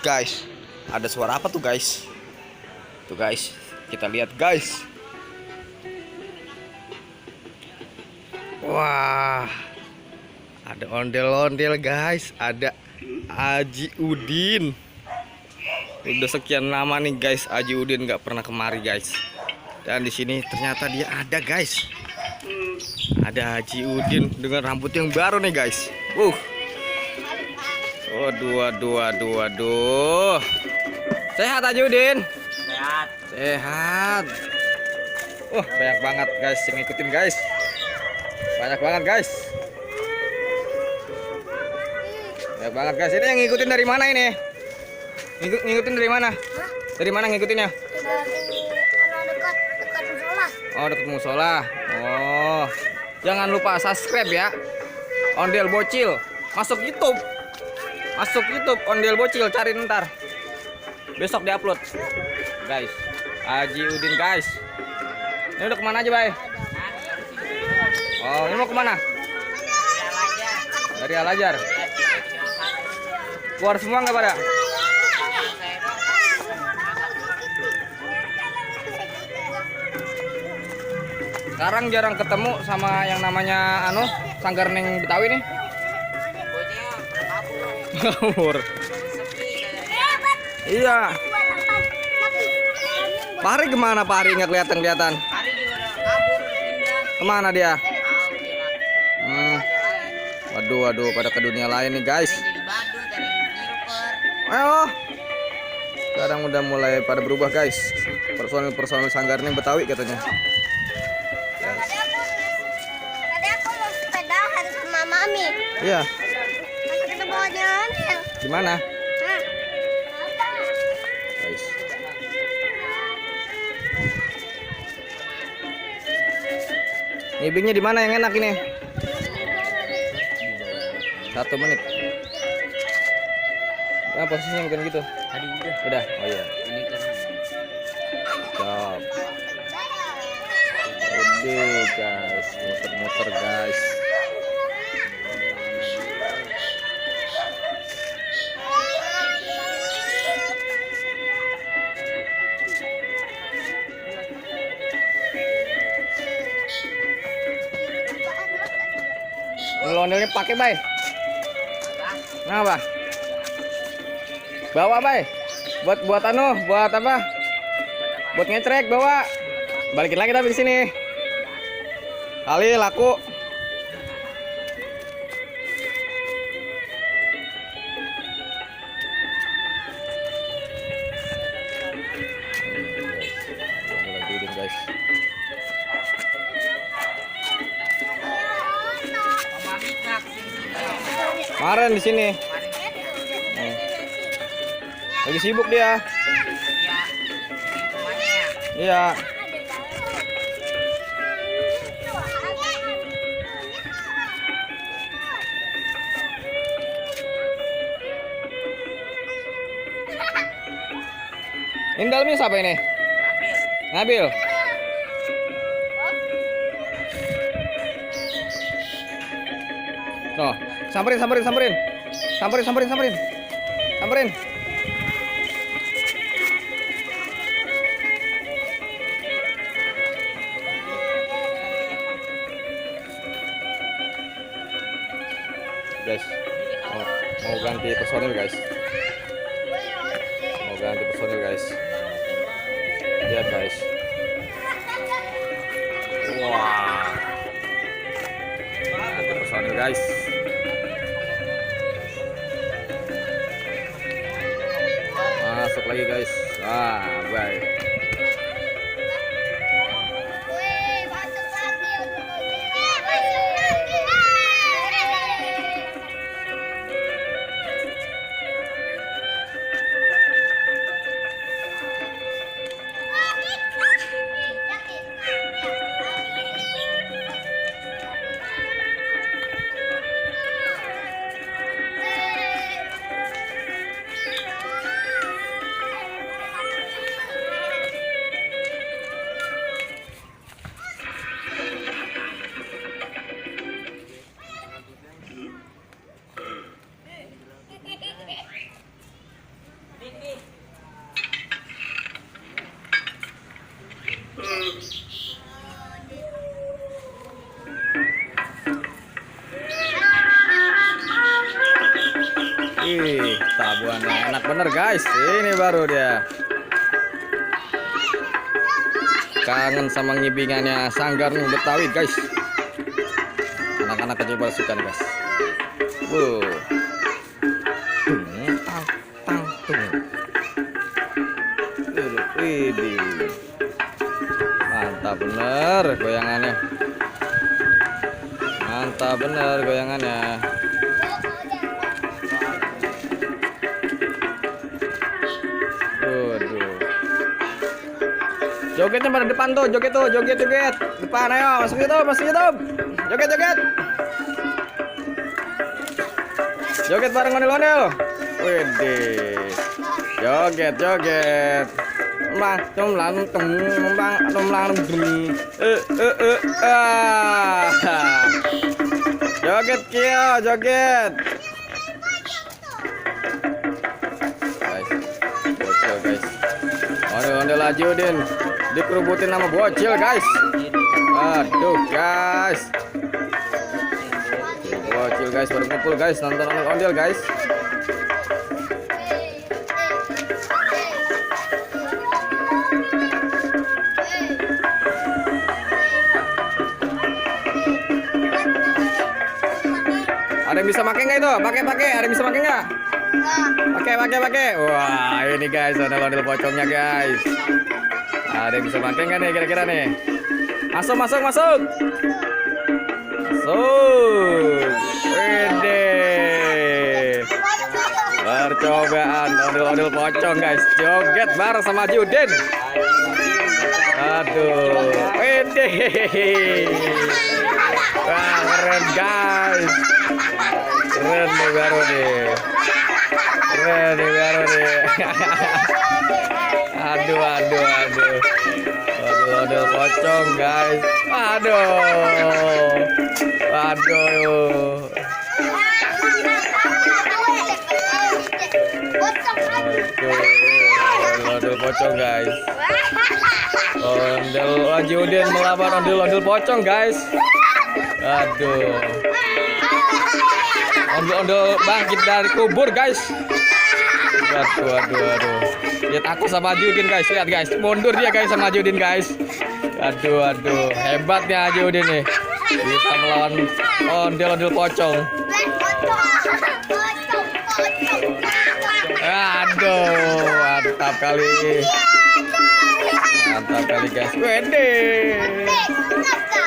guys. Ada suara apa tuh guys? Tuh guys, kita lihat guys. Wah, ada ondel-ondel guys. Ada Haji Udin. Udah sekian lama nih guys, Haji Udin nggak pernah kemari guys. Dan di sini ternyata dia ada guys. Ada Haji Udin dengan rambut yang baru nih guys. Waduh. Sehat Haji Udin? Sehat. Banyak banget guys yang ngikutin guys. Banyak banget guys. Banyak banget guys. Ini yang ngikutin dari mana ini? Ngikutin dari mana? Dari mana ngikutinnya? Dekat musola. Jangan lupa subscribe ya. Ondel Bocil. Masuk YouTube Ondel Bocil, cari ntar. Besok diupload. Guys, Haji Udin guys. Ini udah kemana aja, Bay? Ini mau kemana? Dari Al-Ajar. Keluar semua nggak pada? Sekarang jarang ketemu sama yang namanya Sanggar Neng Betawi nih. Kabur. Iya. Pari kemana Pari? Nggak kelihatan. Kemana dia? Waduh, pada ke dunia lain nih guys. Sekarang udah mulai pada berubah guys. Personil Sanggar Neng Betawi katanya. Tadi aku mau sepedahan sama Mami. Iya. Kita bawa jalan ya. Gimana? Guys. Ngibingnya di mana yang enak ini? 1 menit. Posisinya bukan gitu. Tadi udah. Udah. Oh iya. Ini kan. Stop. Udah guys, muter-muter guys. Ondel-ondelnya pakai, Bay. Kenapa? Bawa, Bay. Buat apa? Buat ngetrek bawa. Balikin lagi tapi di sini. Kali laku. Guys. Kemarin di sini. Lagi sibuk dia. Iya. Ini dalamnya siapa ini? Nabil. No, samperin. Guys, mau ganti personil guys. Lihat guys. Wah. Ganti personil guys. Masuk lagi guys. Baik. mantap buahnya, enak bener guys. Ini baru dia. Kangen sama ngibingannya Sanggar nih Betawi guys. Anak-anak kecil pada suka nih guys. Widih. Mantap bener goyangannya. Mantap bener goyangannya. Jogetnya pada depan tuh, joget tuh, joget. Depan ayo, masuk YouTube. Joget. Joget bareng ondel-ondel. Widih. Joget. Tumlang. Joget Kio, joget. Guys. Bocil guys. Ondel-ondel Haji Udin dikerubutin sama bocil guys. Aduh guys. Bocil guys baru kumpul guys, nonton ondel-ondel guys. Ada yang bisa pakai nggak itu? Pakai. Ada yang bisa pakai nggak? Pakai. Wah, ini guys, ondel-ondel pocongnya guys. Ada yang bisa pakai nggak nih kira-kira nih? Masuk. Wede. Percobaan ondel-ondel pocong guys. Joget bareng sama Haji Udin. Aduh. Wede. Wah, keren guys. Keren nih baru nih. Aduh. Ondel pocong guys. Aduh. Ondel pocong guys. Ondel Haji Udin melawan ondel pocong guys. Aduh. Ondel bangkit dari kubur guys. Waduh. Dia takut sama Haji Udin guys. Lihat guys, mundur dia guys sama Haji Udin guys. Aduh. Hebatnya Haji Udin nih. Bisa melawan ondel pocong. Aduh, mantap kali guys. Wede.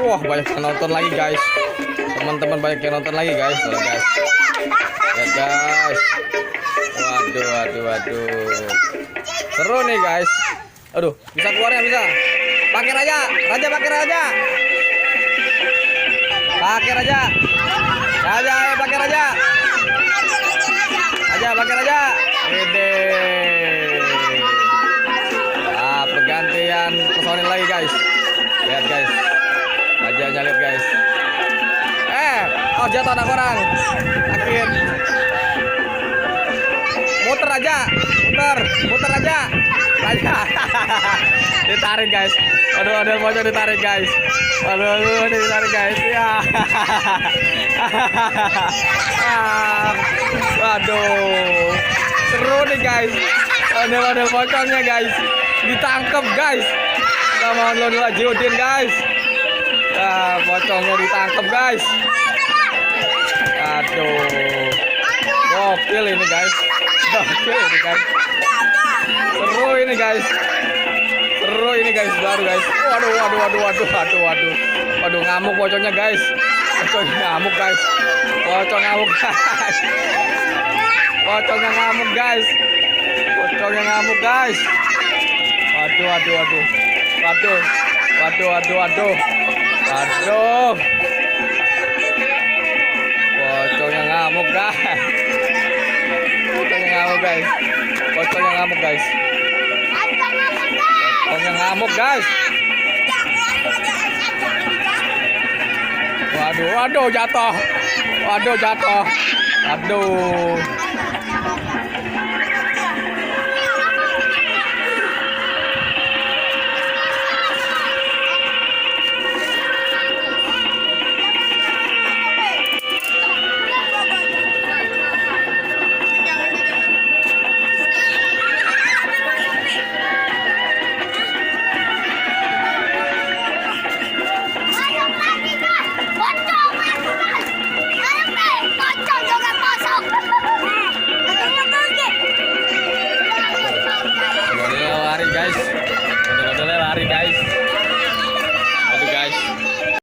Wah, banyak yang nonton lagi guys. Teman-teman banyak yang nonton lagi guys. Lihat guys. Waduh. Seru nih guys. Aduh, bisa keluarnya bisa. Pakai raja pakai raja. Pakai raja. Ide. Pergantian personil lagi guys. Lihat guys. Rajanya lihat guys. Jatuh anak orang. Akhir. Muter aja. Ditarik guys. Aduh, pocong ditarik guys. Aduh, ditarik guys. Ya. Waduh. Seru nih guys. Ondel pocongnya guys. Ditangkap guys. Sama ondel Haji Udin guys. Pocongnya ditangkap guys. Aduh. Gokil ini guys. Seru ini guys. Baru guys. Waduh, ngamuk pocongnya guys. Pocongnya ngamuk guys. Pocongnya ngamuk guys. Waduh. Pocongnya ngamuk guys. Waduh, jatuh. Aduh.